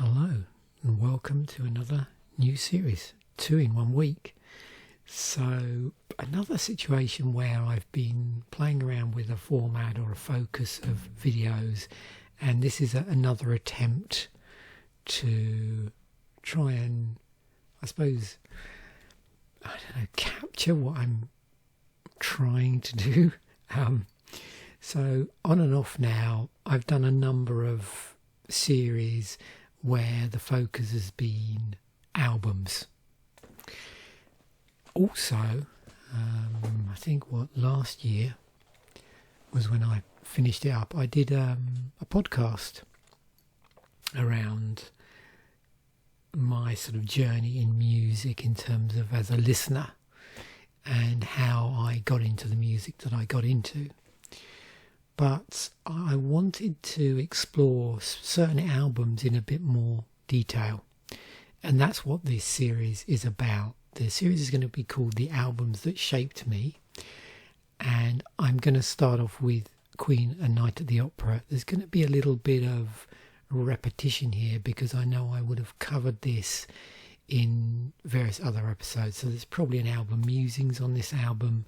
Hello and welcome to another new series, 2 in 1 week. So another situation where I've been playing around with a format or a focus of videos, and this is another attempt to try and, I suppose, capture what I'm trying to do. So on and off now, I've done a number of series where the focus has been albums. Also, I think last year was when I finished it up. I did a podcast around my sort of journey in music in terms of as a listener and how I got into the music that I got into. But I wanted to explore certain albums in a bit more detail. And that's what this series is about. The series is going to be called The Albums That Shaped Me. And I'm going to start off with Queen, A Night at the Opera. There's going to be a little bit of repetition here because I know I would have covered this in various other episodes. So there's probably an album musings on this album.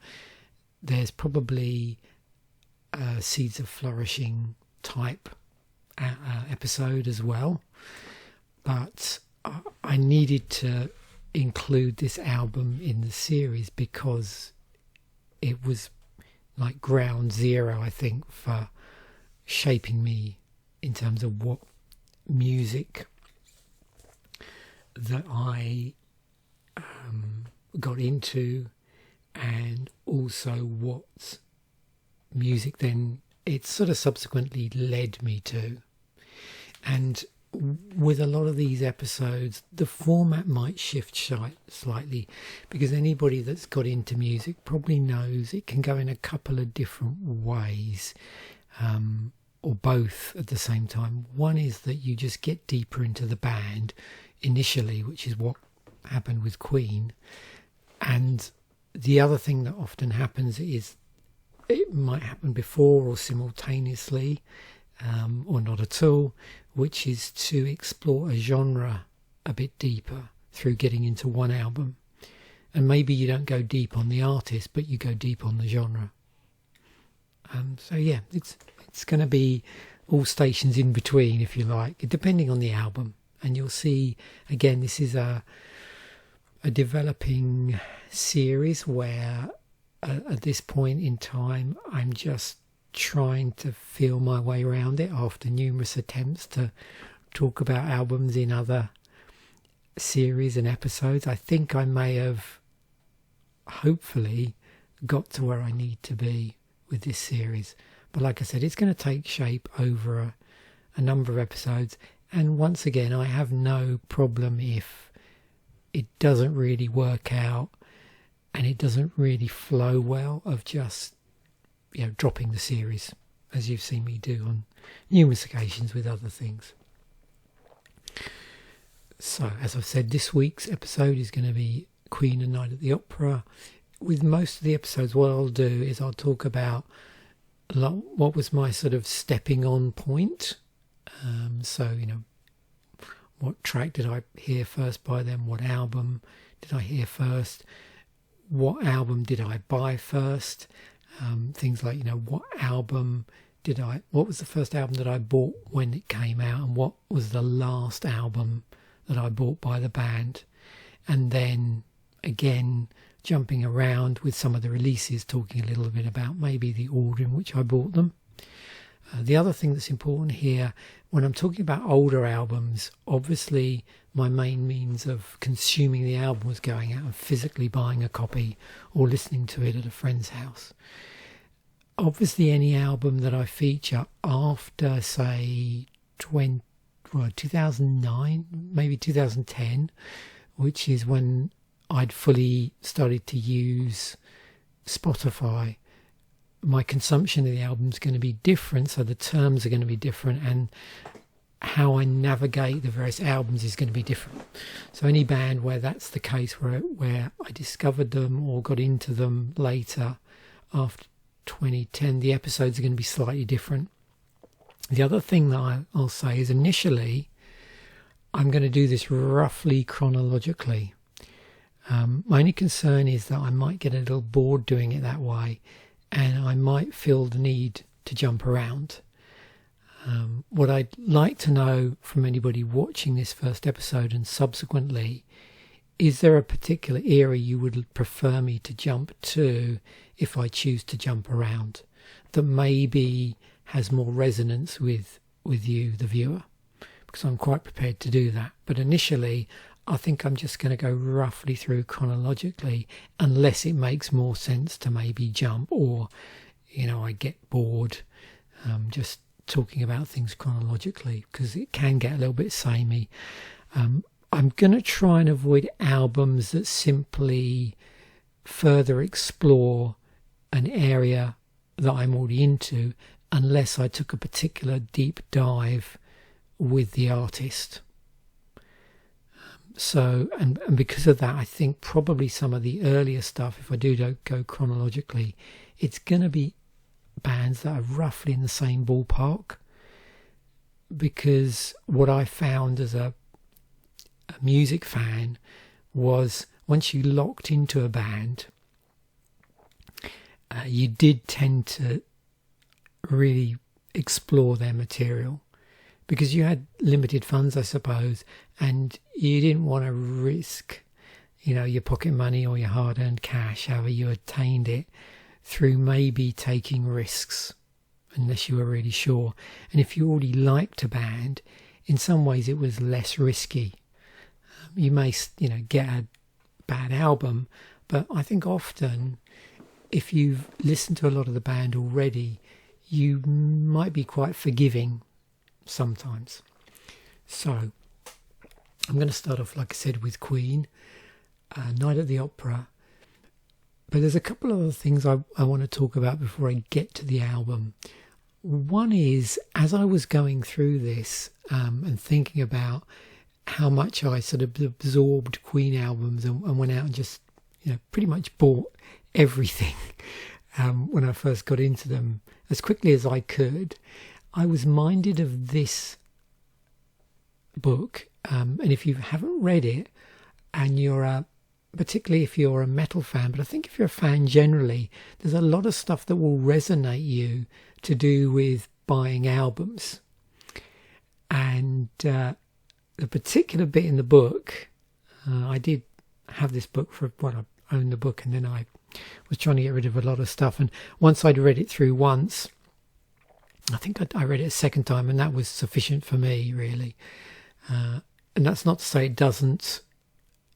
There's probably Seeds of Flourishing type episode as well, but I needed to include this album in the series because it was like ground zero, I think, for shaping me in terms of what music that I got into, and also what music then it sort of subsequently led me to. And with a lot of these episodes, the format might shift slightly because anybody that's got into music probably knows it can go in a couple of different ways, or both at the same time. One is that you just get deeper into the band initially, which is what happened with Queen. And the other thing that often happens is it might happen before or simultaneously, or not at all, which is to explore a genre a bit deeper through getting into one album. And maybe you don't go deep on the artist, but you go deep on the genre. So yeah, it's going to be all stations in between, if you like, depending on the album. And you'll see, again, this is a developing series where at this point in time, I'm just trying to feel my way around it after numerous attempts to talk about albums in other series and episodes. I think I may have, hopefully, got to where I need to be with this series. But like I said, it's going to take shape over a number of episodes. And once again, I have no problem if it doesn't really work out and it doesn't really flow well, of just, dropping the series, as you've seen me do on numerous occasions with other things. So, as I've said, this week's episode is going to be Queen, A Night at the Opera. With most of the episodes, what I'll do is I'll talk about what was my sort of stepping on point. So, what track did I hear first by them? What album did I hear first? What album did I buy first? Things like, what was the first album that I bought when it came out, and what was the last album that I bought by the band? And then again, jumping around with some of the releases, talking a little bit about maybe the order in which I bought them. The other thing that's important here, when I'm talking about older albums, obviously my main means of consuming the album was going out and physically buying a copy or listening to it at a friend's house. Obviously any album that I feature after, say, 2009, maybe 2010, which is when I'd fully started to use Spotify, my consumption of the album is going to be different, so the terms are going to be different, and how I navigate the various albums is going to be different. So any band where that's the case, where I discovered them or got into them later after 2010, the episodes are going to be slightly different. The other thing that I'll say is initially I'm going to do this roughly chronologically. My only concern is that I might get a little bored doing it that way, and I might feel the need to jump around. What I'd like to know from anybody watching this first episode and subsequently, is there a particular era you would prefer me to jump to if I choose to jump around, that maybe has more resonance with you, the viewer? Because I'm quite prepared to do that. But initially, I think I'm just going to go roughly through chronologically, unless it makes more sense to maybe jump, or, I get bored just talking about things chronologically, because it can get a little bit samey. I'm going to try and avoid albums that simply further explore an area that I'm already into, unless I took a particular deep dive with the artist. So, and because of that, I think probably some of the earlier stuff, if I do go chronologically, it's going to be bands that are roughly in the same ballpark. Because what I found as a music fan was, once you locked into a band, you did tend to really explore their material, because you had limited funds, I suppose, and you didn't want to risk, your pocket money or your hard-earned cash, however you attained it, through maybe taking risks, unless you were really sure. And if you already liked a band, in some ways it was less risky. You may, get a bad album, but I think often, if you've listened to a lot of the band already, you might be quite forgiving sometimes. So I'm going to start off, like I said, with Queen, Night at the Opera. But there's a couple of other things I want to talk about before I get to the album. One is, as I was going through this and thinking about how much I sort of absorbed Queen albums and went out and just, pretty much bought everything when I first got into them as quickly as I could, I was minded of this book. And if you haven't read it, and particularly if you're a metal fan, but I think if you're a fan generally, there's a lot of stuff that will resonate you to do with buying albums. And the particular bit in the book, I did have this book I owned the book, and then I was trying to get rid of a lot of stuff. And once I'd read it through once, I think I read it a second time, and that was sufficient for me, really. And that's not to say it doesn't,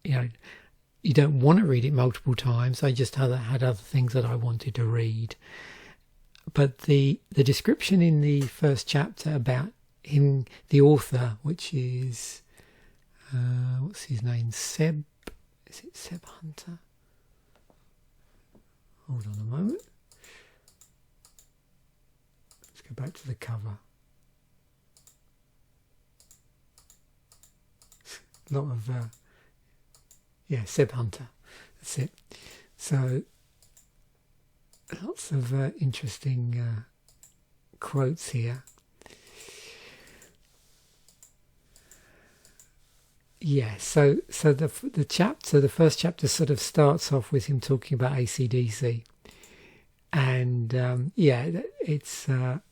you don't want to read it multiple times. I just had other things that I wanted to read. But the description in the first chapter about him, the author, which is, what's his name? Seb? Is it Seb Hunter? Hold on a moment. Let's go back to the cover. A lot of, Seb Hunter. That's it. So, lots of interesting quotes here. Yeah, so the first chapter sort of starts off with him talking about AC/DC, and it's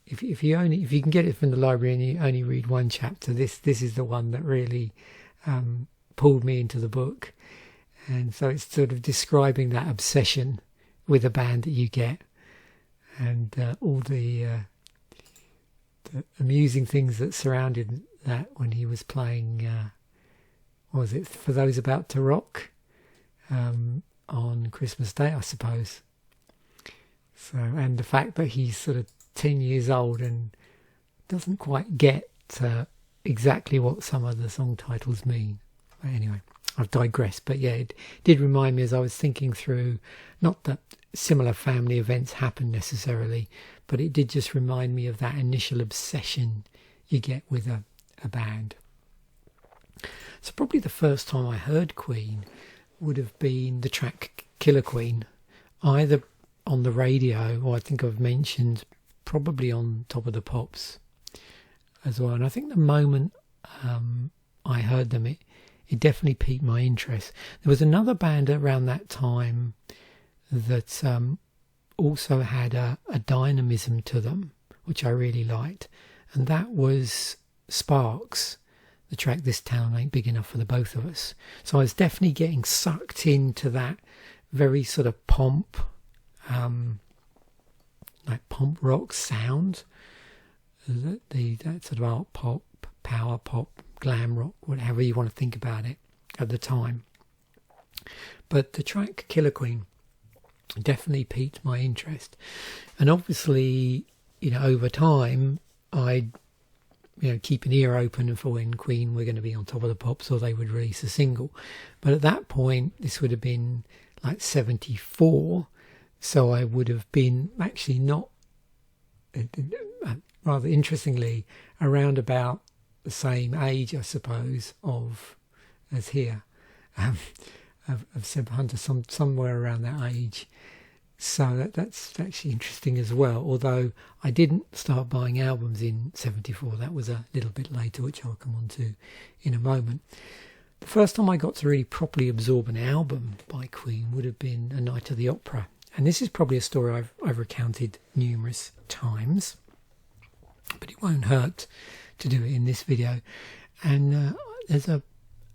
if you can get it from the library and you only read one chapter, this is the one that really pulled me into the book. And so it's sort of describing that obsession with a band that you get, and all the amusing things that surrounded that when he was playing. Was it For Those About to Rock on Christmas Day, I suppose. So, and the fact that he's sort of 10 years old and doesn't quite get exactly what some of the song titles mean. But anyway, I've digressed. But yeah, it did remind me as I was thinking through, not that similar family events happen necessarily, but it did just remind me of that initial obsession you get with a band. So probably the first time I heard Queen would have been the track Killer Queen, either on the radio, or I think I've mentioned probably on Top of the Pops as well. And I think the moment I heard them, it definitely piqued my interest. There was another band around that time that also had a dynamism to them, which I really liked, and that was Sparks, the track This Town Ain't Big Enough for the Both of Us. So I was definitely getting sucked into that very sort of pomp, like pomp rock sound, that sort of art pop, power pop, glam rock, whatever you want to think about it at the time. But the track Killer Queen definitely piqued my interest, and obviously, over time I'd keep an ear open for when Queen were going to be on Top of the Pops or they would release a single. But at that point, this would have been like 74, so I would have been actually not, rather interestingly, around about the same age, I suppose, as here, of Seb Hunter, somewhere around that age. So that's actually interesting as well, although I didn't start buying albums in 74. That was a little bit later, which I'll come on to in a moment. The first time I got to really properly absorb an album by Queen would have been A Night at the Opera. And this is probably a story I've recounted numerous times, but it won't hurt to do it in this video. And there's a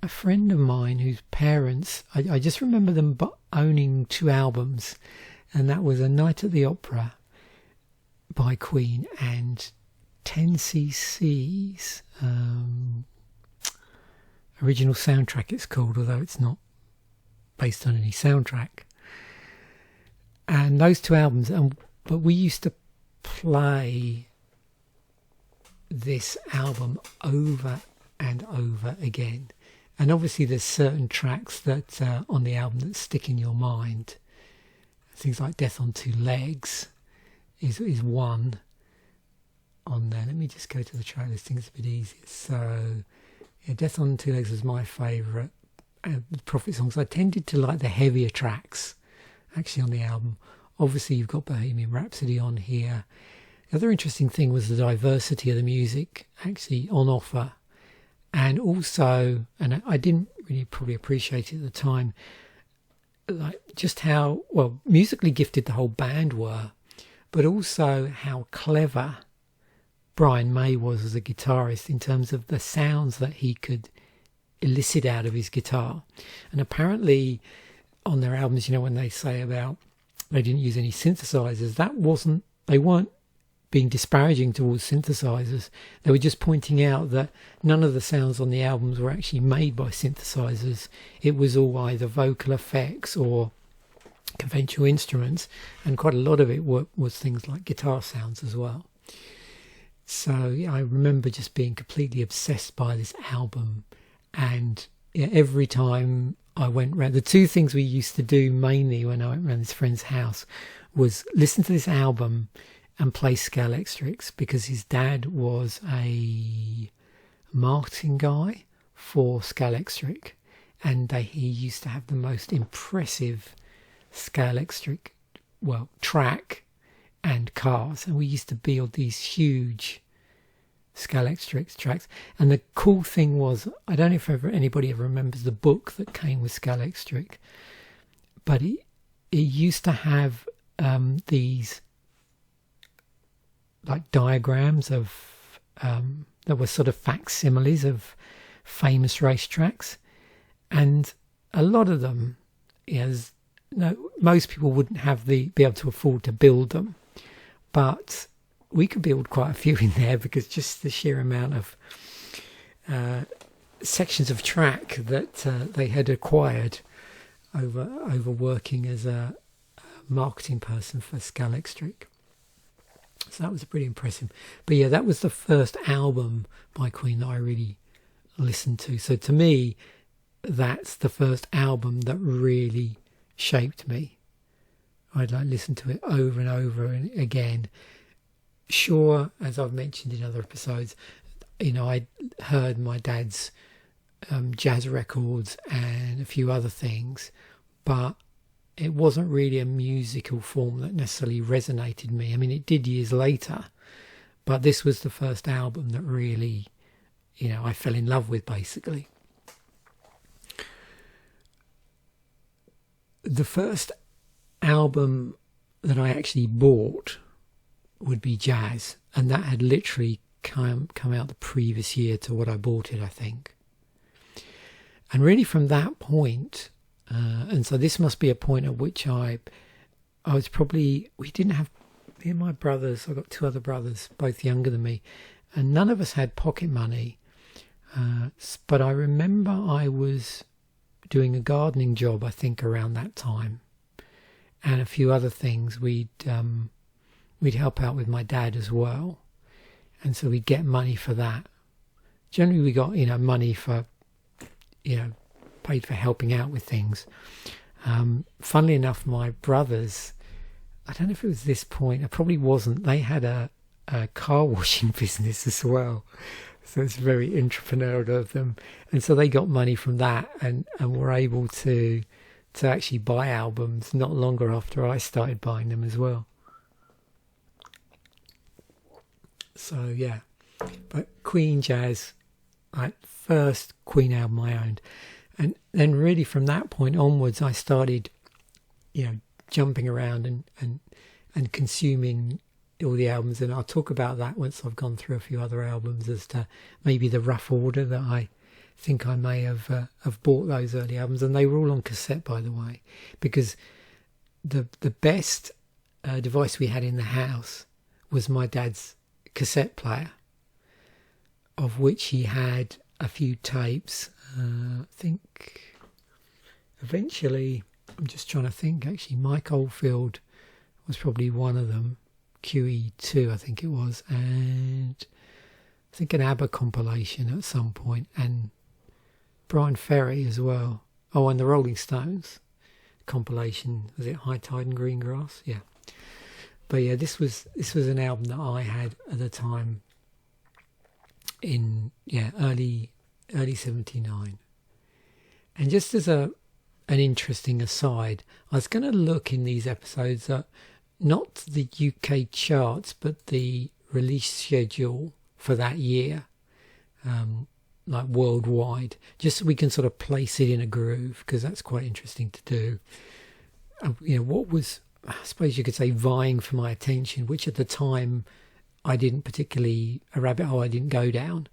friend of mine whose parents, I just remember them owning 2 albums, and that was A Night at the Opera by Queen and 10cc's original soundtrack, it's called, although it's not based on any soundtrack. And those 2 albums, but we used to play this album over and over again. And obviously there's certain tracks that on the album that stick in your mind. Things like Death on Two Legs is one on there. Let me just go to the track listing, it's a bit easier. So, yeah, Death on Two Legs was my favourite. The Prophet songs, I tended to like the heavier tracks, actually, on the album. Obviously, you've got Bohemian Rhapsody on here. The other interesting thing was the diversity of the music, actually, on offer. And also, and I didn't really probably appreciate it at the time, like just how musically gifted the whole band were, but also how clever Brian May was as a guitarist in terms of the sounds that he could elicit out of his guitar. And apparently on their albums, when they say about they didn't use any synthesizers, they weren't being disparaging towards synthesizers. They were just pointing out that none of the sounds on the albums were actually made by synthesizers. It was all either vocal effects or conventional instruments, and quite a lot of it was things like guitar sounds as well. So yeah, I remember just being completely obsessed by this album, and every time I went round, the 2 things we used to do mainly when I went round this friend's house was listen to this album and play scale extracts, because his dad was a marketing guy for Scale Extric, and he used to have the most impressive Scale Extric, track and cars, and we used to build these huge Scale Extric tracks. And the cool thing was, I don't know if anybody ever remembers the book that came with Scale Extric, but it used to have these like diagrams of that were sort of facsimiles of famous racetracks, and a lot of them, most people wouldn't be able to afford to build them, but we could build quite a few in there, because just the sheer amount of sections of track that they had acquired over working as a marketing person for Scale Extric. So that was pretty impressive. But yeah, that was the first album by Queen that I really listened to. So to me, that's the first album that really shaped me. I'd listen to it over and over and again. Sure, as I've mentioned in other episodes, I heard my dad's jazz records and a few other things, but it wasn't really a musical form that necessarily resonated with me. I mean, it did years later, but this was the first album that really, I fell in love with, basically. The first album that I actually bought would be jazz, and that had literally come out the previous year to what I bought it, I think. And really from that point, and so this must be a point at which I was probably, we didn't have, me and my brothers, I've got two other brothers, both younger than me, and none of us had pocket money. But I remember I was doing a gardening job, I think, around that time, and a few other things. We'd help out with my dad as well, and so we'd get money for that. Generally, we got money for paid for helping out with things. Funnily enough, my brothers, I don't know if it was this point, it probably wasn't. They had a car washing business as well. So it's very entrepreneurial of them. And so they got money from that and were able to actually buy albums not longer after I started buying them as well. So yeah, but Queen jazz, first Queen album I owned. And then really from that point onwards, I started, jumping around and consuming all the albums, and I'll talk about that once I've gone through a few other albums as to maybe the rough order that I think I may have bought those early albums. And they were all on cassette, by the way, because the best device we had in the house was my dad's cassette player, of which he had a few tapes. I think eventually, I'm just trying to think, actually Mike Oldfield was probably one of them, QE2 I think it was, and I think an ABBA compilation at some point, and Brian Ferry as well. Oh, and the Rolling Stones compilation, was it High Tide and Green Grass? Yeah. But yeah, this was an album that I had at the time in early 79. And just as an interesting aside, I was going to look in these episodes at not the UK charts, but the release schedule for that year, like worldwide, just so we can sort of place it in a groove, because that's quite interesting to do. What was, I suppose you could say, vying for my attention, which at the time I didn't particularly, a rabbit hole I didn't go down.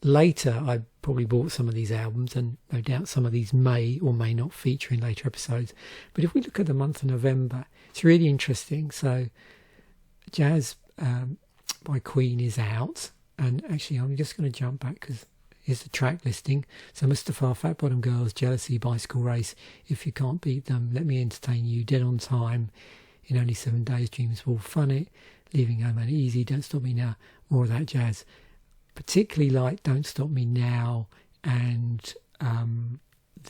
Later, I probably bought some of these albums, and no doubt some of these may or may not feature in later episodes. But if we look at the month of November, it's really interesting. So, Jazz by Queen is out. And actually, I'm just going to jump back because here's the track listing. So, Mustafa, Fat Bottom Girls, Jealousy, Bicycle Race, If You Can't Beat Them, Let Me Entertain You, Dead on Time, In Only 7 Days, Dreams Will Fun It, Leaving Home and Easy, Don't Stop Me Now, more of that jazz. Particularly like Don't Stop Me Now, and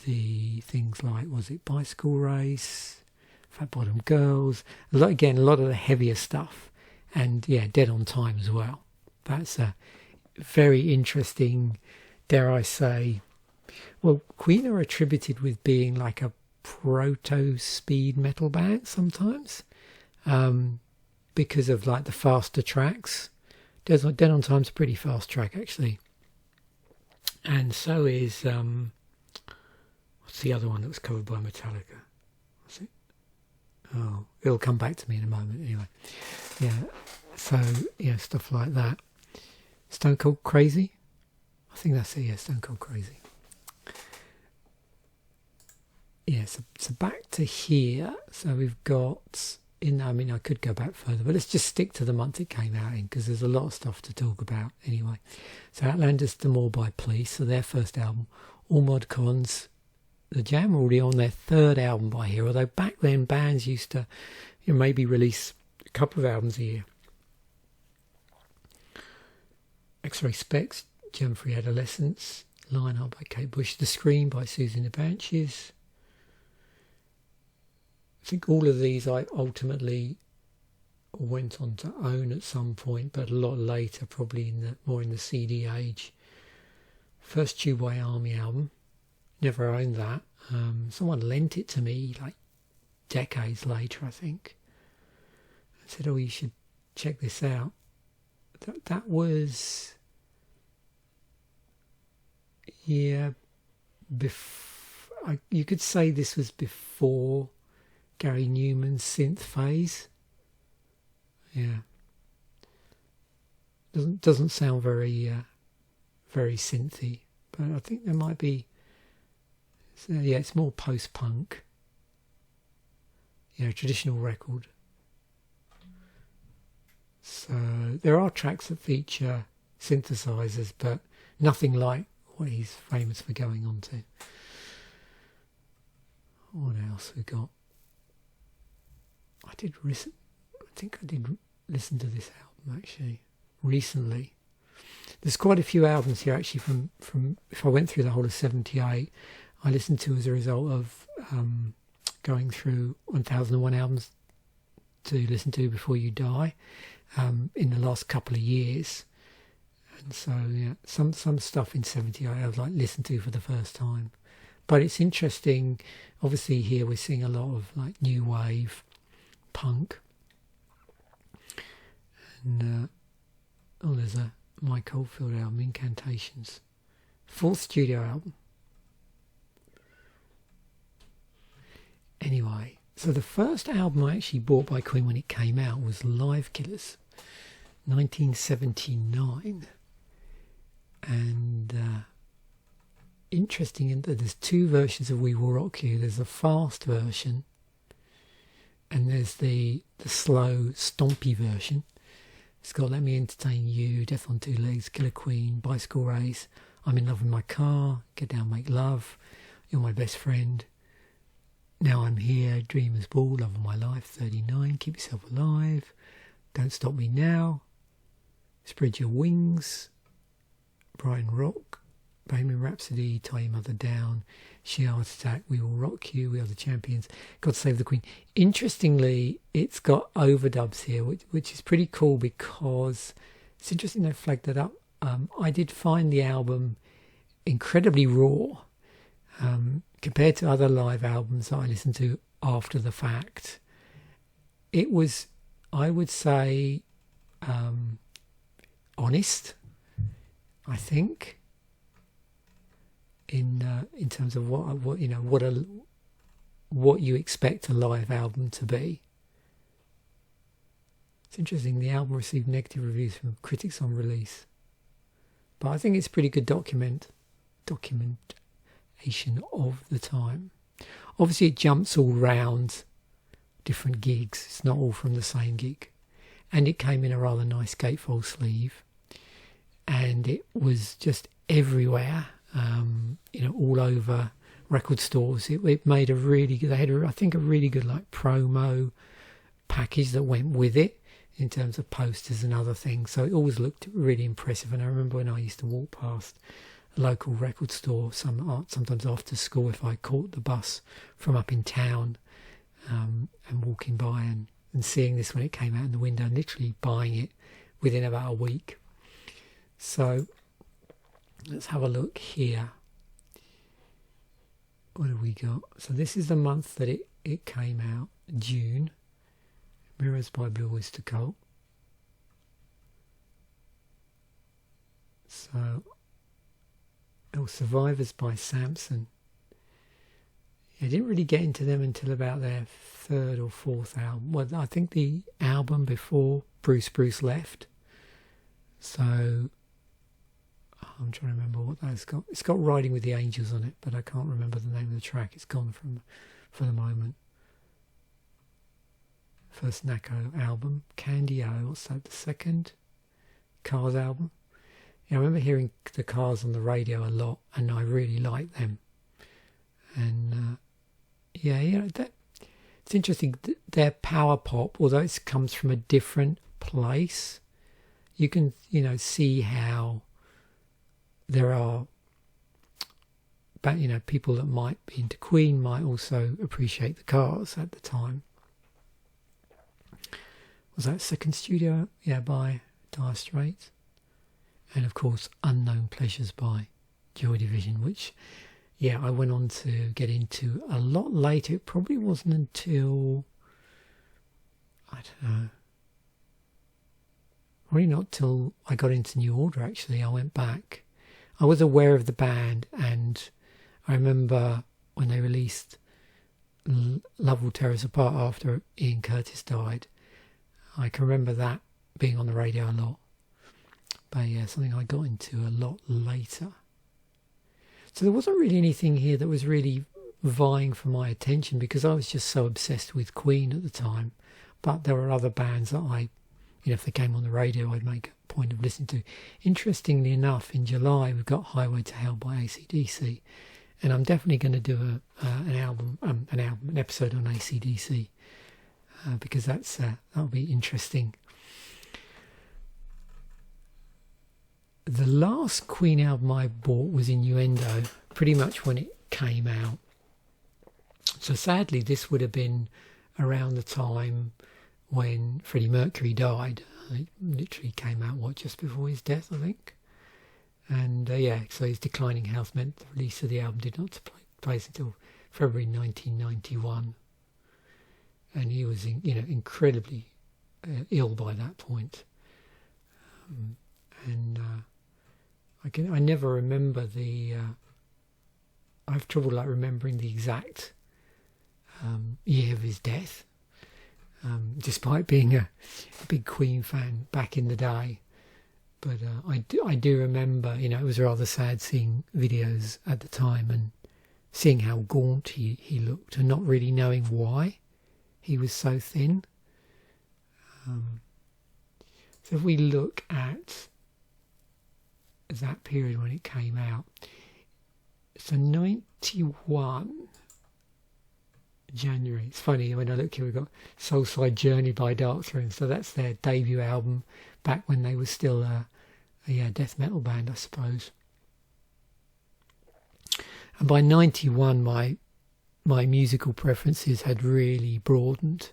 the things like, was it Bicycle Race, Fat Bottom Girls, a lot of the heavier stuff, and Dead on Time as well. That's a very interesting, dare I say, well, Queen are attributed with being like a proto-speed metal band sometimes, because of like the faster tracks. Dead on Time's a pretty fast track, actually. And so is, what's the other one that was covered by Metallica? What's it? Oh, it'll come back to me in a moment anyway. Yeah, so, stuff like that. Stone Cold Crazy? I think that's it, Stone Cold Crazy. Yeah, so back to here. So we've got... I could go back further, but let's just stick to the month it came out in, because there's a lot of stuff to talk about anyway. So Outlanders, The More by Police, so their first album. All Mod Cons, The Jam, were already on their third album by here, although back then bands used to maybe release a couple of albums a year. X-Ray Specs, Gem Free Adolescence, Lionheart by Kate Bush, The Scream by Susie and the Banshees. I think all of these I ultimately went on to own at some point, but a lot later, probably more in the CD age. First Tubeway Army album, never owned that. Someone lent it to me like decades later, I think. I said, "Oh, you should check this out." That was Yeah, you could say this was before Gary Newman's synth phase. Yeah, doesn't sound very very synthy, but I think there might be. Yeah, it's more post-punk. Traditional record. So there are tracks that feature synthesizers, but nothing like what he's famous for going on to. What else we got? I think I did listen to this album actually recently. There's quite a few albums here actually from if I went through the whole of 78, I listened to as a result of going through 1001 albums to listen to before you die in the last couple of years. And so some stuff in 78 I've listened to for the first time. But it's interesting, obviously here we're seeing a lot of new wave, punk. And there's a Mike Oldfield album, Incantations. 4th studio album. Anyway, so the first album I actually bought by Queen when it came out was Live Killers, 1979. And interesting in that there's 2 versions of We Will Rock You. There's the fast version and there's the slow, stompy version. It's got Let Me Entertain You, Death on Two Legs, Killer Queen, Bicycle Race, I'm in Love with My Car, Get Down, Make Love, You're My Best Friend, Now I'm Here, Dreamer's Ball, Love of My Life, 39, Keep Yourself Alive, Don't Stop Me Now, Spread Your Wings, Brighton Rock, Bohemian Rhapsody, Tie Your Mother Down, She Heart Attack, We Will Rock You, We Are the Champions, God Save the Queen. Interestingly, it's got overdubs here, which is pretty cool because it's interesting they flagged that up. I did find the album incredibly raw compared to other live albums that I listened to after the fact. It was, I would say, honest, I think. In terms of what you expect a live album to be. It's interesting. The album received negative reviews from critics on release, but I think it's pretty good documentation of the time. Obviously, it jumps all round different gigs. It's not all from the same gig, and it came in a rather nice gatefold sleeve, and it was just everywhere. All over record stores. It made a really good, they had I think a really good promo package that went with it in terms of posters and other things, so it always looked really impressive. And I remember when I used to walk past a local record store sometimes after school, if I caught the bus from up in town, and walking by and seeing this when it came out in the window and literally buying it within about a week. So let's have a look here. What have we got? So this is the month that it came out, June. Mirrors by Blue Oyster Cult. So, Survivors by Samson. I didn't really get into them until about their 3rd or 4th album. Well, I think the album before Bruce left. So I'm trying to remember what that's got. It's got Riding with the Angels on it, but I can't remember the name of the track. It's gone for the moment. First Nacco album, Candy O. What's that? The second Cars album. I remember hearing the Cars on the radio a lot, and I really liked them. And it's interesting. Their power pop, although it comes from a different place, you can see how there are, people that might be into Queen might also appreciate the Cars at the time. Was that second studio? Yeah, by Dire Straits. And of course, Unknown Pleasures by Joy Division, which, I went on to get into a lot later. It probably wasn't until, I don't know, probably not till I got into New Order, actually. I went back. I was aware of the band, and I remember when they released Love Will Tear Us Apart after Ian Curtis died. I can remember that being on the radio a lot. But yeah, something I got into a lot later. So there wasn't really anything here that was really vying for my attention, because I was just so obsessed with Queen at the time. But there were other bands that I, if they came on the radio, I'd make a point of listening to. Interestingly enough, in July we've got Highway to Hell by AC/DC, and I'm definitely going to do an episode on AC/DC because that'll be interesting. The last Queen album I bought was Innuendo, pretty much when it came out. So sadly, this would have been around the time when Freddie Mercury died. It literally came out, just before his death, I think. And so his declining health meant the release of the album did not take place until February 1991. And he was, incredibly ill by that point. I never remember I have trouble remembering the exact year of his death, despite being a big Queen fan back in the day. But I do remember, it was rather sad seeing videos at the time and seeing how gaunt he looked, and not really knowing why he was so thin. So if we look at that period when it came out, so 91 January. It's funny, when I look here, we've got Soulside Journey by Darkthrone, so that's their debut album back when they were still a death metal band, I suppose. And by 91 my musical preferences had really broadened,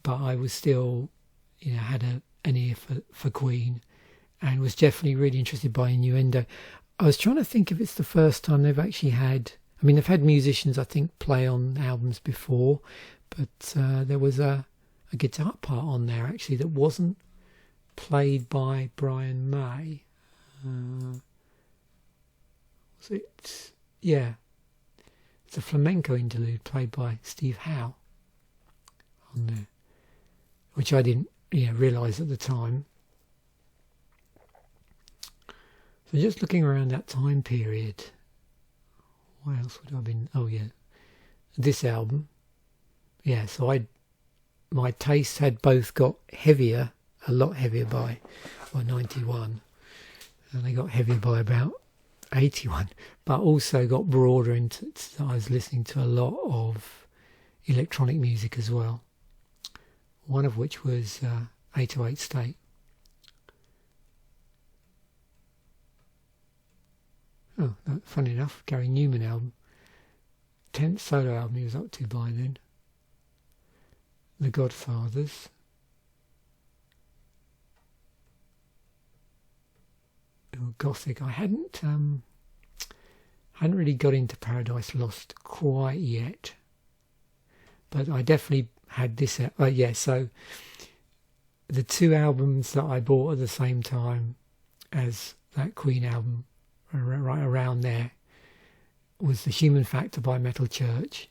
but I was still had an ear for Queen, and was definitely really interested by Innuendo. I was trying to think if it's the first time they've actually had, they've had musicians, I think, play on albums before, but there was a guitar part on there, actually, that wasn't played by Brian May. Was it? Yeah. It's a flamenco interlude played by Steve Howe on there, which I didn't realise at the time. So just looking around that time period, what else would I have been? Oh yeah, this album. Yeah, so my tastes had both got heavier, a lot heavier by 91, and they got heavier by about 81, but also got broader into. I was listening to a lot of electronic music as well. One of which was 808 State. Oh, funny enough, Gary Newman album. 10th solo album he was up to by then. The Godfathers. Oh, Gothic. I hadn't really got into Paradise Lost quite yet, but I definitely had this. So the two albums that I bought at the same time as that Queen album, right around there, was The Human Factor by Metal Church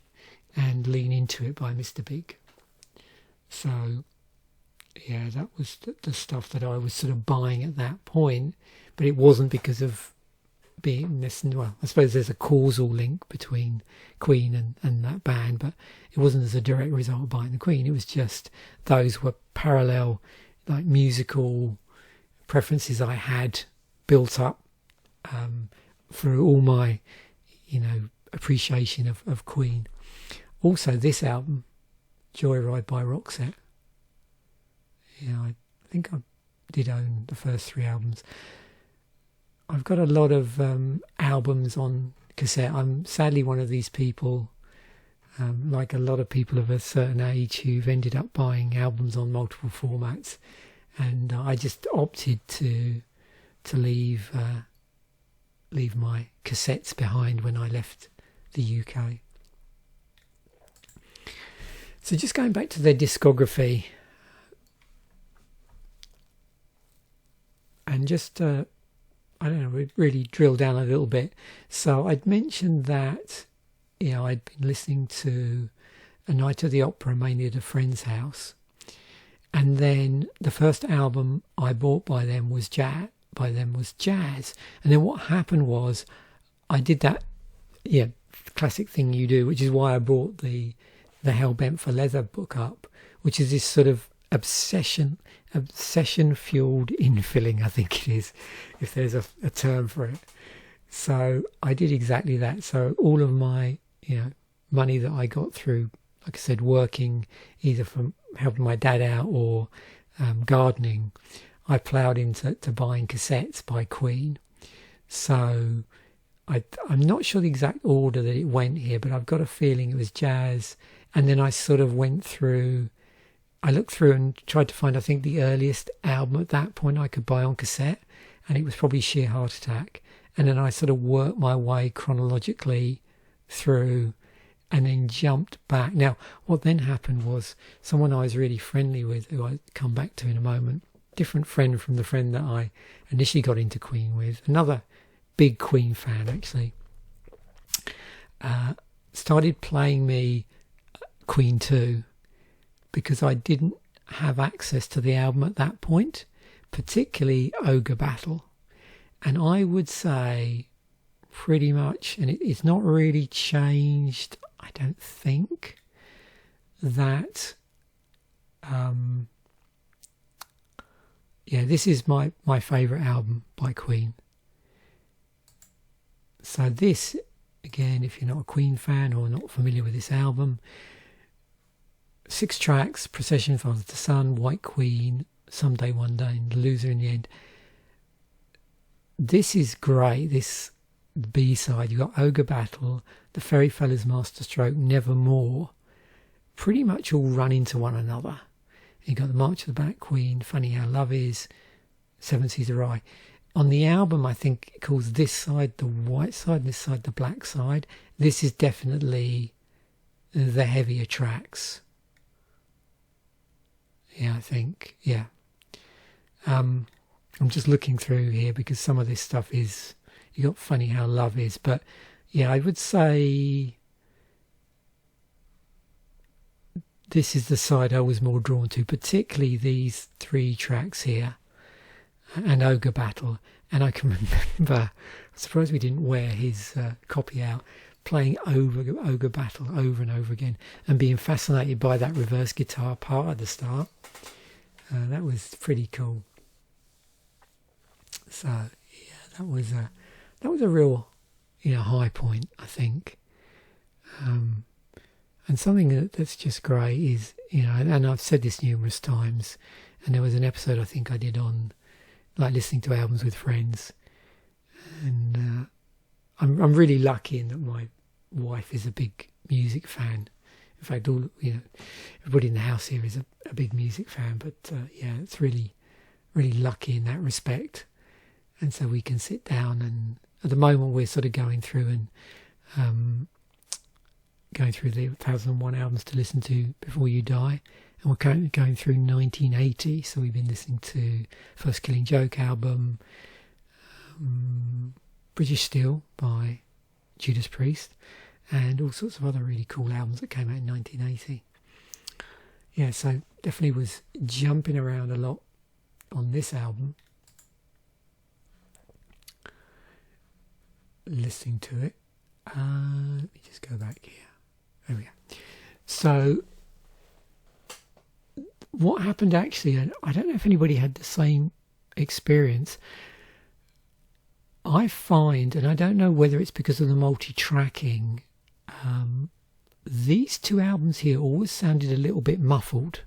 and Lean Into It by Mr. Big. So yeah, that was the stuff that I was sort of buying at that point, but it wasn't because of being listened. Well, I suppose there's a causal link between Queen and that band, but it wasn't as a direct result of buying the Queen. It was just those were parallel, musical preferences I had built up through all my, appreciation of Queen. Also, this album, Joyride by Roxette. I think I did own the first three albums. I've got a lot of albums on cassette. I'm sadly one of these people, like a lot of people of a certain age, who've ended up buying albums on multiple formats, and I just opted to leave my cassettes behind when I left the UK. So just going back to their discography, and just I don't know, really drill down a little bit. So I'd mentioned that, I'd been listening to A Night at the Opera, mainly at a friend's house. And then the first album I bought by them was jazz. And then what happened was I did that, classic thing you do, which is why I brought the Hellbent for Leather book up, which is this sort of obsession fueled infilling, I think it is, if there's a term for it. So I did exactly that. So all of my money that I got through, like I said, working either from helping my dad out or gardening, I ploughed into buying cassettes by Queen. So I'm not sure the exact order that it went here, but I've got a feeling it was jazz. And then I sort of I looked through and tried to find, I think, the earliest album at that point I could buy on cassette, and it was probably Sheer Heart Attack. And then I sort of worked my way chronologically through and then jumped back. Now, what then happened was someone I was really friendly with, who I'll come back to in a moment, different friend from the friend that I initially got into Queen with, another big Queen fan actually, started playing me Queen 2 because I didn't have access to the album at that point, particularly Ogre Battle. And I would say pretty much, and it's not really changed, I don't think, that this is my favourite album by Queen. So this, again, if you're not a Queen fan or not familiar with this album, 6 tracks: Procession, Father to Son, White Queen, Someday One Day, and The Loser in the End. This is great. This B-side, you've got Ogre Battle, The Ferry Fellas Masterstroke, Nevermore, pretty much all run into one another. You've got the March of the Black Queen, Funny How Love Is, Seven Seas of Rye. On the album, I think it calls this side the white side, this side the black side. This is definitely the heavier tracks. Yeah, I think, yeah. I'm just looking through here because some of this stuff is, you got Funny How Love Is, but yeah, I would say this is the side I was more drawn to, particularly these 3 tracks here and Ogre Battle. And I can remember, I'm surprised we didn't wear his copy out, playing Ogre Battle over and over again and being fascinated by that reverse guitar part at the start. That was pretty cool. So yeah, that was a real high point, I think. And something that's just great is, and I've said this numerous times, and there was an episode I think I did on like listening to albums with friends, and I'm really lucky in that my wife is a big music fan. In fact, everybody in the house here is a big music fan. But it's really, really lucky in that respect. And so we can sit down, and at the moment we're sort of going through the 1001 albums to listen to before you die. And we're currently going through 1980, so we've been listening to First Killing Joke album, British Steel by Judas Priest, and all sorts of other really cool albums that came out in 1980. Yeah, so definitely was jumping around a lot on this album, listening to it. Let me just go back here. There we go. So what happened actually, and I don't know if anybody had the same experience, I find, and I don't know whether it's because of the multi-tracking, these 2 albums here always sounded a little bit muffled,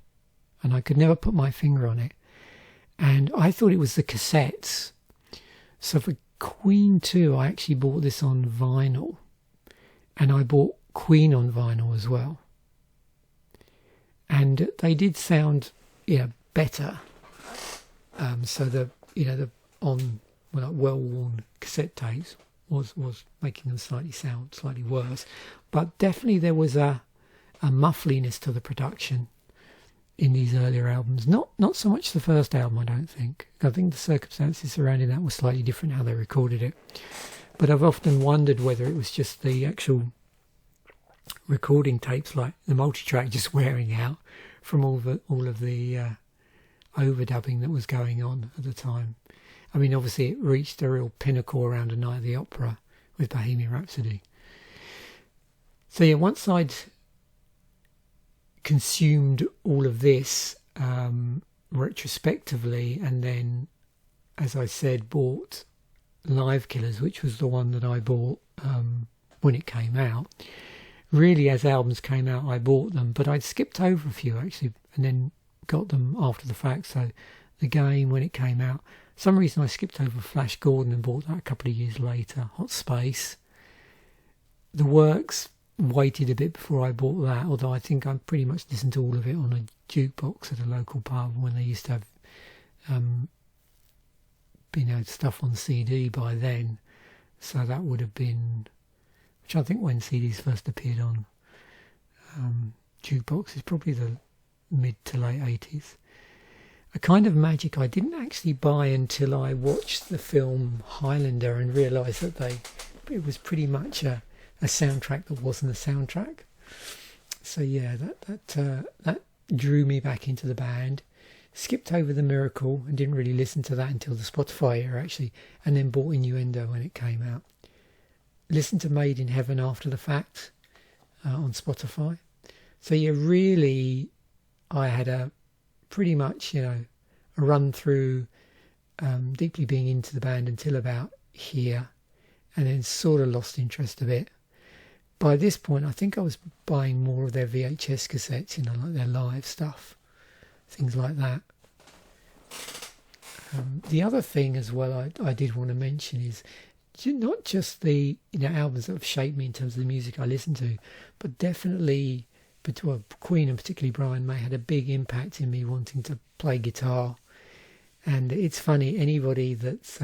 and I could never put my finger on it. And I thought it was the cassettes. So for Queen 2, I actually bought this on vinyl, and I bought Queen on vinyl as well. And they did sound, better. So the well-worn cassette tapes was making them sound slightly worse. But definitely there was a muffliness to the production. in these earlier albums. Not so much the first album, I don't think. I think the circumstances surrounding that were slightly different how they recorded it. But I've often wondered whether it was just the actual recording tapes, like the multi-track, just wearing out from all of the overdubbing that was going on at the time. I mean, obviously it reached a real pinnacle around A Night at the Opera with Bohemian Rhapsody. So yeah, once I'd consumed all of this retrospectively, and then, as I said, bought Live Killers, which was the one that I bought when it came out. Really, as albums came out, I bought them, but I'd skipped over a few actually, and then got them after the fact. So The Game, when it came out, for some reason I skipped over Flash Gordon and bought that a couple of years later. Hot Space, The Works, waited a bit before I bought that, although I think I pretty much listened to all of it on a jukebox at a local pub when they used to have stuff on CD by then. So that would have been, which I think when CDs first appeared on jukebox is probably the mid to late 80s. A Kind of Magic I didn't actually buy until I watched the film Highlander and realised that it was pretty much a soundtrack that wasn't a soundtrack. So yeah, that drew me back into the band. Skipped over The Miracle and didn't really listen to that until the Spotify era actually, and then bought Innuendo when it came out. Listened to Made in Heaven after the fact on Spotify. So yeah, really I had a pretty much, a run through deeply being into the band until about here, and then sort of lost interest a bit. By this point, I think I was buying more of their VHS cassettes, like their live stuff, things like that. The other thing as well I did want to mention is not just the albums that have shaped me in terms of the music I listen to, but definitely Queen and particularly Brian May had a big impact in me wanting to play guitar. And it's funny, anybody that's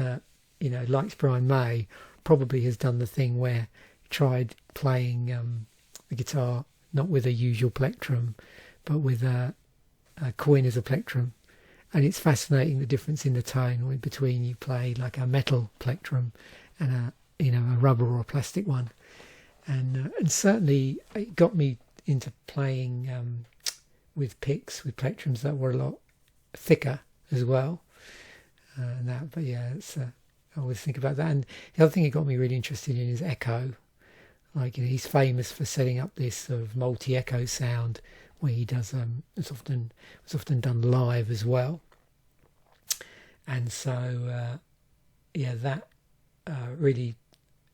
likes Brian May probably has done the thing where tried playing the guitar not with a usual plectrum but with a coin as a plectrum, and it's fascinating the difference in the tone between you play like a metal plectrum and a rubber or a plastic one, and certainly it got me into playing with picks with plectrums that were a lot thicker as well. But yeah, I always think about that. And the other thing it got me really interested in is echo. Like he's famous for setting up this sort of multi-echo sound where he does it's often done live as well. And so that really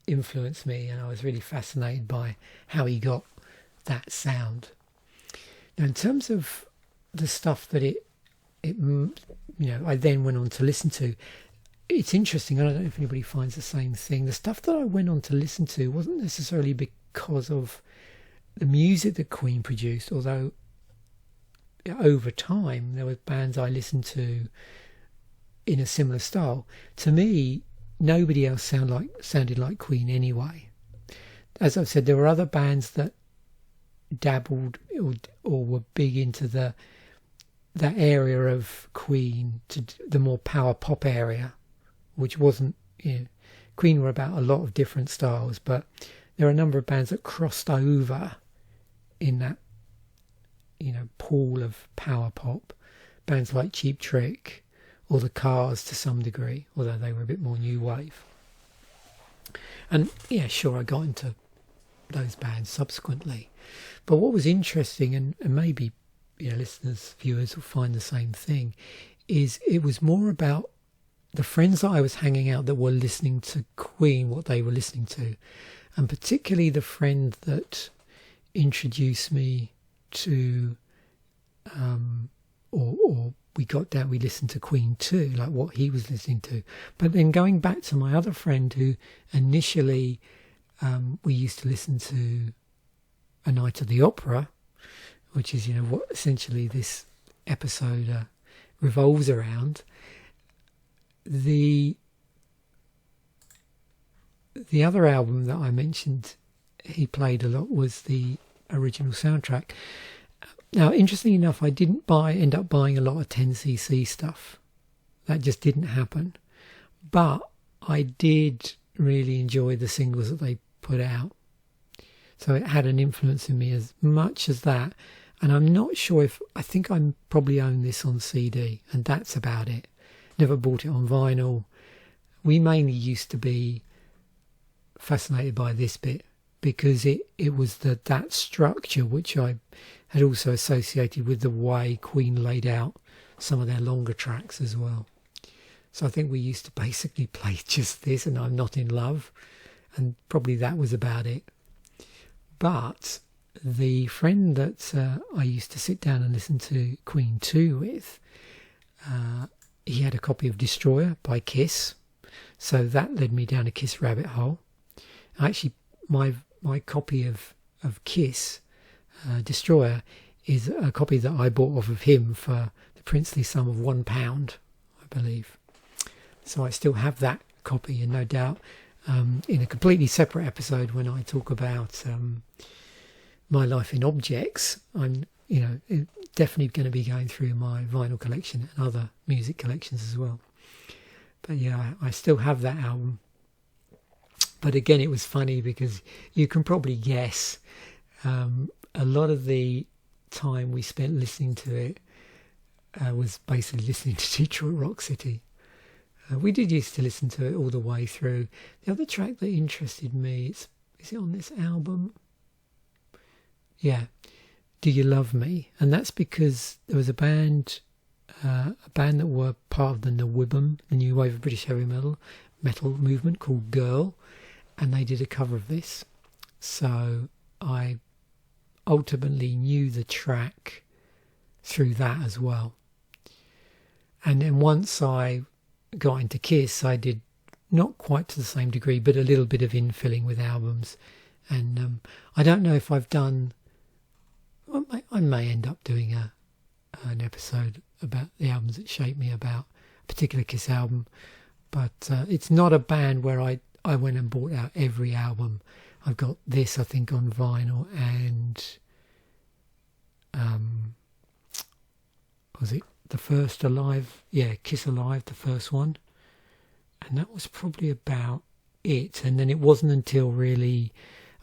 influenced me, and I was really fascinated by how he got that sound. Now, in terms of the stuff that I then went on to listen to, it's interesting. I don't know if anybody finds the same thing. The stuff that I went on to listen to wasn't necessarily because of the music that Queen produced, although over time there were bands I listened to in a similar style. To me, nobody else sounded like Queen anyway. As I've said, there were other bands that dabbled or were big into that area of Queen, to the more power pop area, which wasn't, Queen were about a lot of different styles, but there are a number of bands that crossed over in that pool of power pop, bands like Cheap Trick or the Cars to some degree, although they were a bit more new wave. And yeah, sure, I got into those bands subsequently. But what was interesting, and maybe listeners, viewers will find the same thing, is it was more about the friends that I was hanging out that were listening to Queen, what they were listening to, and particularly the friend that introduced me to, or we listened to Queen too, like what he was listening to. But then going back to my other friend who initially we used to listen to A Night at the Opera, which is what essentially this episode revolves around. The other album that I mentioned he played a lot was the original soundtrack. Now, interestingly enough, I didn't end up buying a lot of 10cc stuff. That just didn't happen. But I did really enjoy the singles that they put out. So it had an influence in me as much as that. And I'm not sure I think I probably own this on CD, and that's about it. Never bought it on vinyl. We mainly used to be fascinated by this bit because it was that structure which I had also associated with the way Queen laid out some of their longer tracks as well. So I think we used to basically play just this and I'm Not in Love, and probably that was about it. But the friend that I used to sit down and listen to Queen 2 with, he had a copy of Destroyer by Kiss, so that led me down a Kiss rabbit hole. Actually, my copy of Kiss, Destroyer, is a copy that I bought off of him for the princely sum of £1, I believe. So I still have that copy, and no doubt in a completely separate episode when I talk about my life in objects, I'm definitely going to be going through my vinyl collection and other music collections as well. But yeah, I still have that album. But again, it was funny because you can probably guess a lot of the time we spent listening to it was basically listening to Detroit Rock City. We did used to listen to it all the way through. The other track that interested me, is it on this album? Yeah, Do You Love Me? And that's because there was a band that were part of the NWIBM, the new wave of British heavy metal movement, called Girl, and they did a cover of this. So I ultimately knew the track through that as well. And then once I got into Kiss, I did not quite to the same degree, but a little bit of infilling with albums. And I don't know if I've done... I may end up doing an episode about the albums that shaped me, about a particular Kiss album, but it's not a band where I went and bought out every album. I've got this, I think, on vinyl, and was it the first Alive? Yeah, Kiss Alive, the first one, and that was probably about it. And then it wasn't until really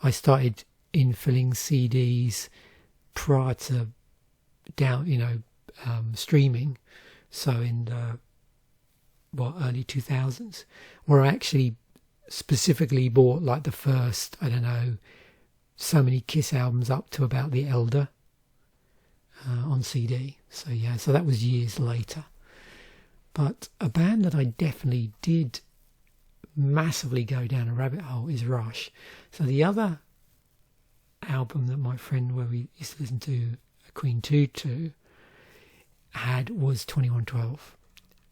I started infilling CDs prior to streaming, so in the early 2000s, where I actually specifically bought like the first, I don't know, so many Kiss albums up to about The Elder on CD. So yeah, so that was years later. But a band that I definitely did massively go down a rabbit hole is Rush. So the other album that my friend, where we used to listen to Queen 2 to, had was 2112,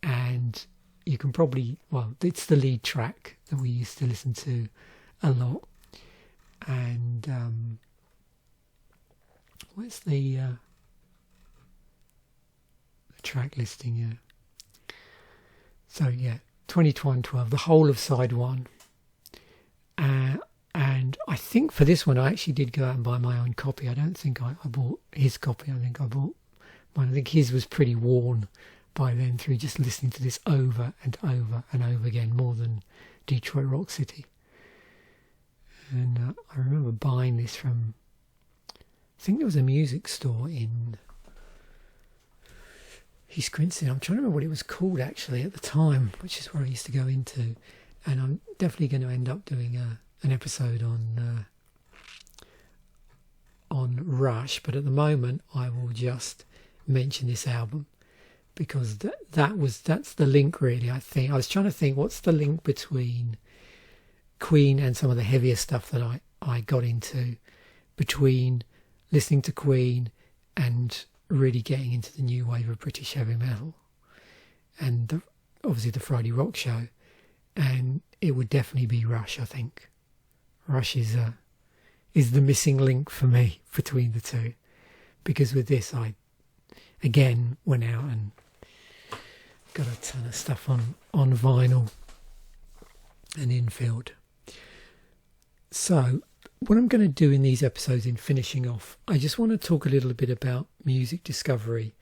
and you can probably, it's the lead track that we used to listen to a lot. And where's the track listing here? So yeah, 2112, the whole of side one. And I think for this one, I actually did go out and buy my own copy. I don't think I bought his copy. I think I bought mine. I think his was pretty worn by then through just listening to this over and over and over again, more than Detroit Rock City. And I remember buying this from, I think there was a music store in East Grinstead. I'm trying to remember what it was called actually at the time, which is where I used to go into. And I'm definitely going to end up doing an episode on Rush, but at the moment I will just mention this album because that's the link really. I think I was trying to think what's the link between Queen and some of the heavier stuff that I got into, between listening to Queen and really getting into the new wave of British heavy metal, and obviously the Friday Rock Show, and it would definitely be Rush. I think Rush is the missing link for me between the two, because with this I again went out and got a ton of stuff on vinyl and infilled. So what I'm going to do in these episodes, in finishing off, I just want to talk a little bit about music discovery,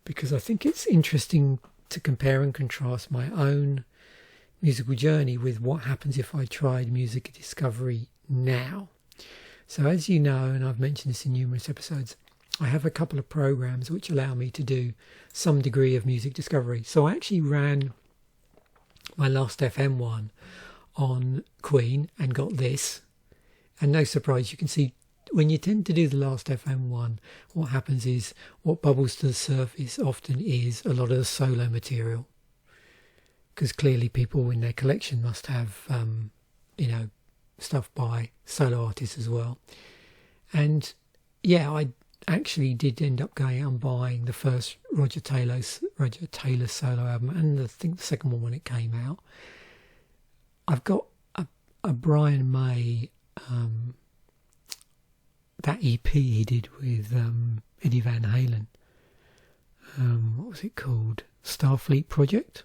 because I think it's interesting to compare and contrast my own musical journey with what happens if I tried music discovery now. So as you know, and I've mentioned this in numerous episodes, I have a couple of programs which allow me to do some degree of music discovery. So I actually ran my LastFM one on Queen and got this. And no surprise, you can see when you tend to do the LastFM one, what happens is what bubbles to the surface often is a lot of the solo material. Because clearly people in their collection must have, stuff by solo artists as well. And yeah, I actually did end up going out and buying the first Roger Taylor solo album, and I think the second one when it came out. I've got a Brian May, that EP he did with Eddie Van Halen. What was it called? Starfleet Project.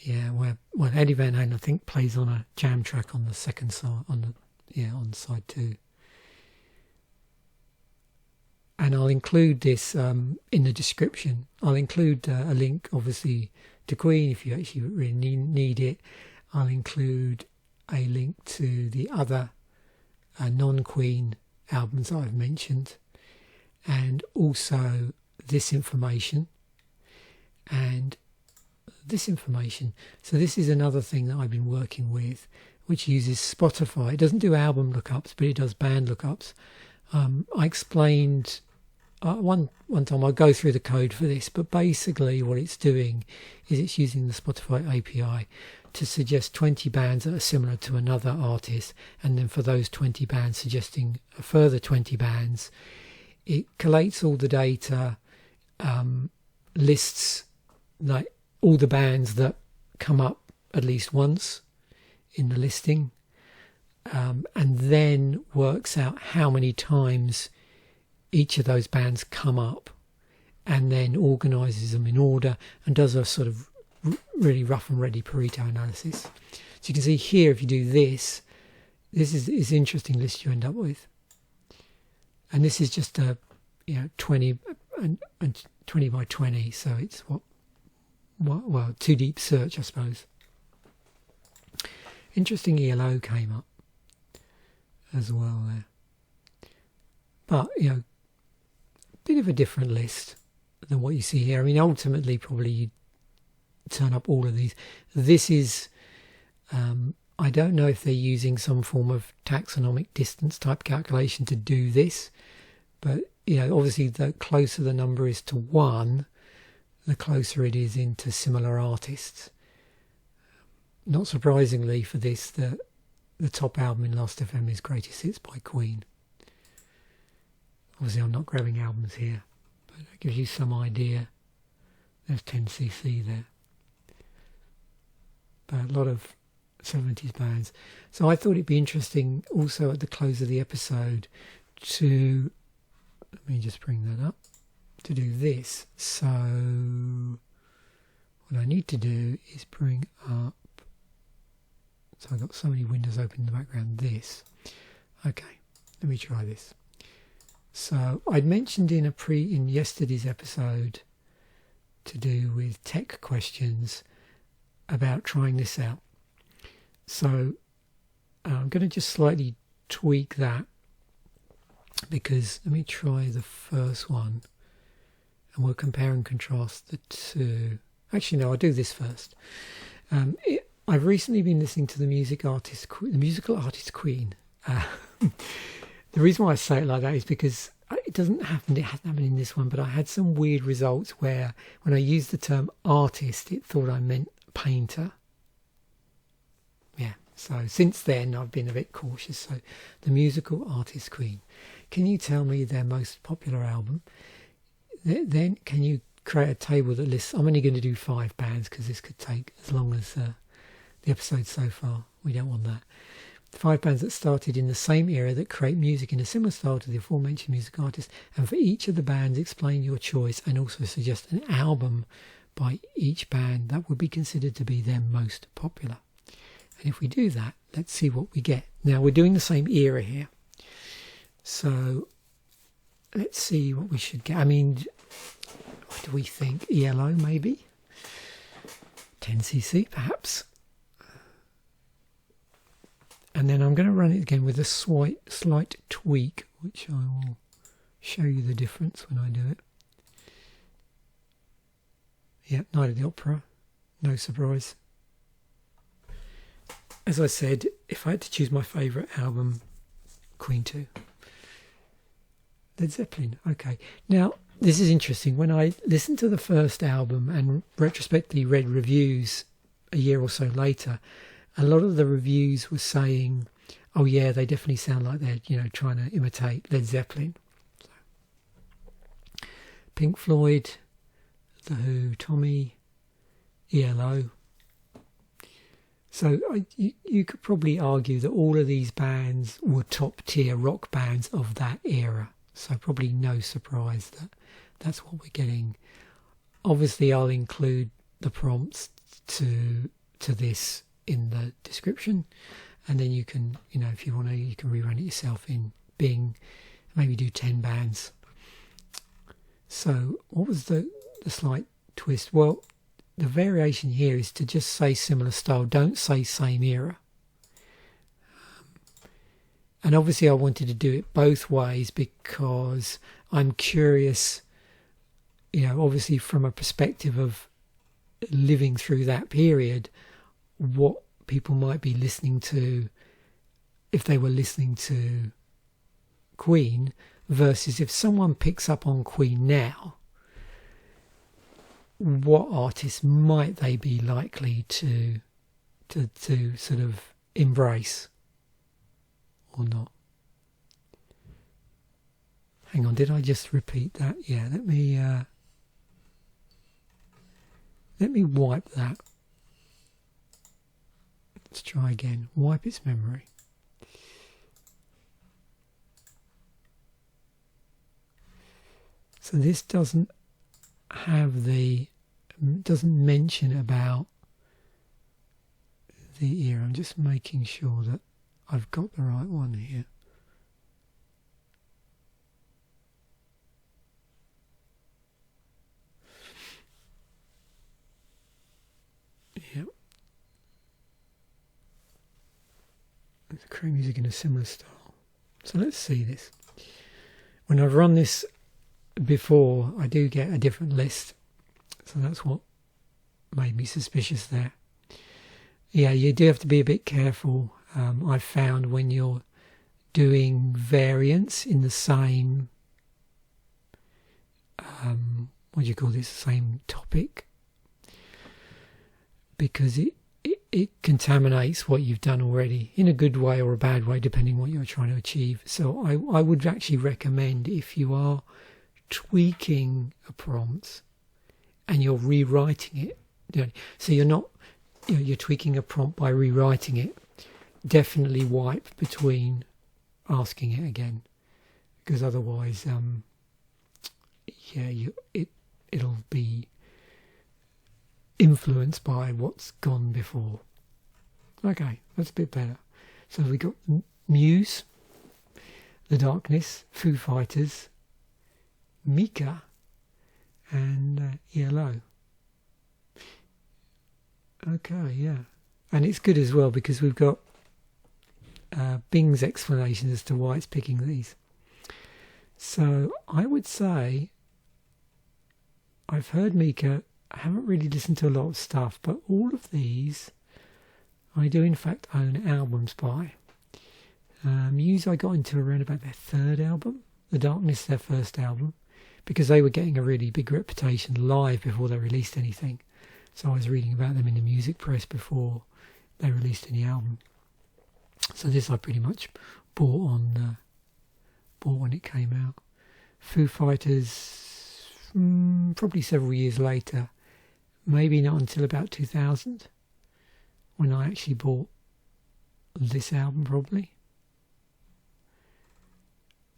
Yeah, well, Eddie Van Halen I think plays on a jam track on the second side, on side 2. And I'll include this in the description. I'll include a link, obviously, to Queen if you actually really need it. I'll include a link to the other non-Queen albums that I've mentioned, and also this information and this information. So this is another thing that I've been working with, which uses Spotify. It doesn't do album lookups, but it does band lookups. I explained one time, I'll go through the code for this, but basically what it's doing is it's using the Spotify API to suggest 20 bands that are similar to another artist, and then for those 20 bands suggesting a further 20 bands. It collates all the data, lists like all the bands that come up at least once in the listing, and then works out how many times each of those bands come up, and then organises them in order and does a sort of really rough and ready Pareto analysis. So you can see here, if you do this is interesting list you end up with, and this is just a 20 and 20 by 20, so it's well, too deep search, I suppose. Interesting ELO came up as well there, but bit of a different list than what you see here. I mean, ultimately probably you turn up all of these. This is I don't know if they're using some form of taxonomic distance type calculation to do this, but obviously the closer the number is to 1, the closer it is into similar artists. Not surprisingly for this, the top album in LastFM is Greatest Hits by Queen. Obviously I'm not grabbing albums here, but that gives you some idea. There's 10cc there. But a lot of 70s bands. So I thought it'd be interesting also at the close of the episode to, let me just bring that up, to do this. So what I need to do is bring up, so I've got so many windows open in the background, this. Okay, let me try this. So I'd mentioned in yesterday's episode to do with tech questions about trying this out. So I'm going to just slightly tweak that, because let me try the first one and we'll compare and contrast the two. Actually, no, I'll do this first. I've recently been listening to the musical artist Queen. The reason why I say it like that is because it hasn't happened in this one, but I had some weird results where when I used the term artist, it thought I meant painter. Yeah, so since then I've been a bit cautious. So the musical artist Queen. Can you tell me their most popular album? Then can you create a table that lists, I'm only going to do 5 bands because this could take as long as the episode so far. We don't want that. 5 bands that started in the same era that create music in a similar style to the aforementioned music artist, and for each of the bands explain your choice and also suggest an album by each band that would be considered to be their most popular. And if we do that, let's see what we get. Now we're doing the same era here. So let's see what we should get. I mean, what do we think? ELO maybe? 10cc perhaps? And then I'm going to run it again with a slight tweak, which I will show you the difference when I do it. Yeah, Night of the Opera, no surprise. As I said, if I had to choose my favourite album, Queen 2. Led Zeppelin, okay. Now, this is interesting. When I listened to the first album and retrospectively read reviews a year or so later, a lot of the reviews were saying, oh yeah, they definitely sound like they're, trying to imitate Led Zeppelin. So, Pink Floyd, The Who, Tommy, ELO. So you could probably argue that all of these bands were top tier rock bands of that era. So probably no surprise that that's what we're getting. Obviously, I'll include the prompts to this in the description, and then you can, if you want to, you can rerun it yourself in Bing. Maybe do 10 bands. So what was the slight twist? Well, the variation here is to just say similar style. Don't say same era. And obviously I wanted to do it both ways because I'm curious, obviously from a perspective of living through that period, what people might be listening to if they were listening to Queen versus if someone picks up on Queen now, what artists might they be likely to sort of embrace or not? Hang on, did I just repeat that? Yeah, let me wipe that. Let's try again. Wipe its memory. So this doesn't mention about the era. I'm just making sure that I've got the right one here. Yep. The Cream music in a similar style. So let's see this. When I've run this before, I do get a different list. So that's what made me suspicious there. Yeah, you do have to be a bit careful. I've found when you're doing variants in the same, what do you call this, same topic, because it contaminates what you've done already, in a good way or a bad way, depending what you're trying to achieve. So I would actually recommend, if you are tweaking a prompt and you're rewriting it, so you're not, you're tweaking a prompt by rewriting it, definitely wipe between asking it again, because otherwise it'll be influenced by what's gone before. Okay, that's a bit better. So we got Muse, The Darkness, Foo Fighters, Mika, and ELO. Okay, yeah. And it's good as well because we've got Bing's explanation as to why it's picking these. So I would say I've heard Mika. I haven't really listened to a lot of stuff, but all of these I do in fact own albums by. Muse I got into around about their third album, The Darkness their first album, because they were getting a really big reputation live before they released anything. So I was reading about them in the music press before they released any album. So this I pretty much bought when it came out. Foo Fighters, probably several years later, maybe not until about 2000, when I actually bought this album probably.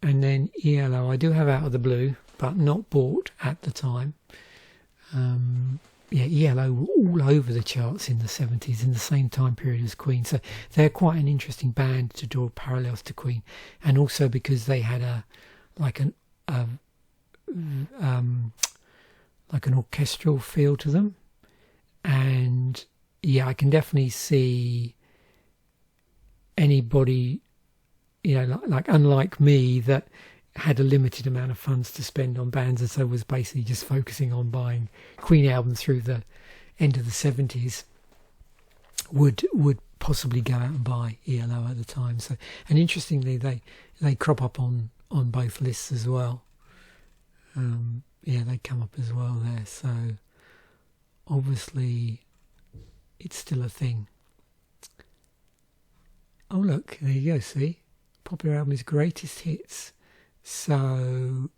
And then ELO I do have Out of the Blue, but not bought at the time. ELO were all over the charts in the 70s, in the same time period as Queen. So they're quite an interesting band to draw parallels to Queen, and also because they had an orchestral feel to them. And yeah, I can definitely see anybody, like unlike me, that had a limited amount of funds to spend on bands, and so was basically just focusing on buying Queen albums through the end of the 70s, would possibly go out and buy ELO at the time. So, and interestingly, they crop up on both lists as well. They come up as well there. So obviously it's still a thing. Oh look, there you go, see? Popular album is greatest hits. So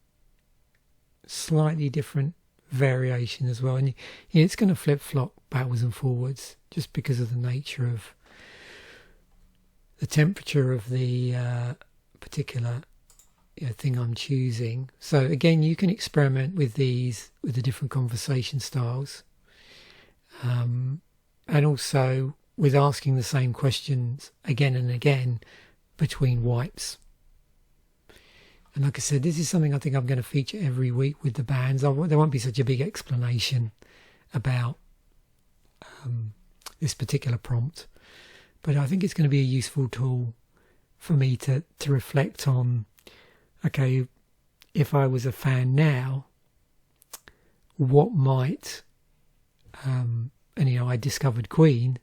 slightly different variation as well, and it's going to flip-flop backwards and forwards just because of the nature of the temperature of the particular thing I'm choosing. So again, you can experiment with these, with the different conversation styles, and also with asking the same questions again and again between wipes. And like I said, this is something I think I'm going to feature every week with the bands. There won't be such a big explanation about this particular prompt, but I think it's going to be a useful tool for me to reflect on, okay, if I was a fan now, what might, I discovered Queen,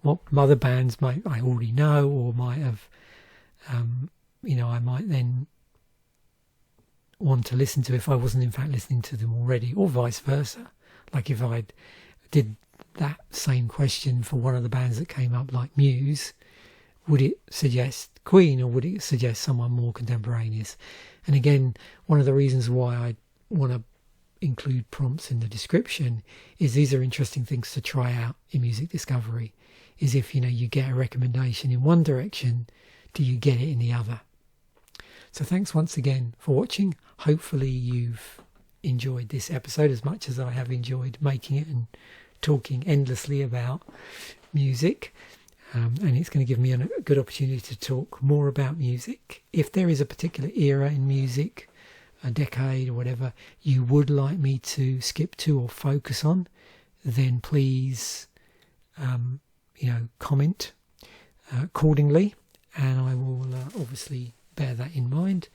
what other bands might I already know, or might have, I might then want to listen to if I wasn't in fact listening to them already, or vice versa. Like if I did that same question for one of the bands that came up, like Muse, would it suggest Queen or would it suggest someone more contemporaneous? And again, one of the reasons why I want to include prompts in the description is these are interesting things to try out in music discovery. Is if you get a recommendation in one direction, do you get it in the other? So thanks once again for watching. Hopefully you've enjoyed this episode as much as I have enjoyed making it and talking endlessly about music. And it's going to give me a good opportunity to talk more about music. If there is a particular era in music, a decade or whatever, you would like me to skip to or focus on, then please, comment accordingly, and I will obviously bear that in mind.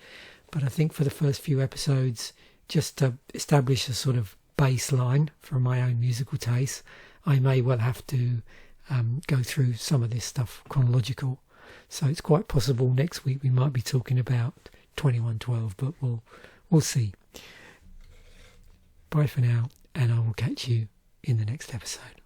But I think for the first few episodes, just to establish a sort of baseline for my own musical taste, I may well have to go through some of this stuff chronological. So it's quite possible next week we might be talking about 2112, but we'll see. Bye for now, and I will catch you in the next episode.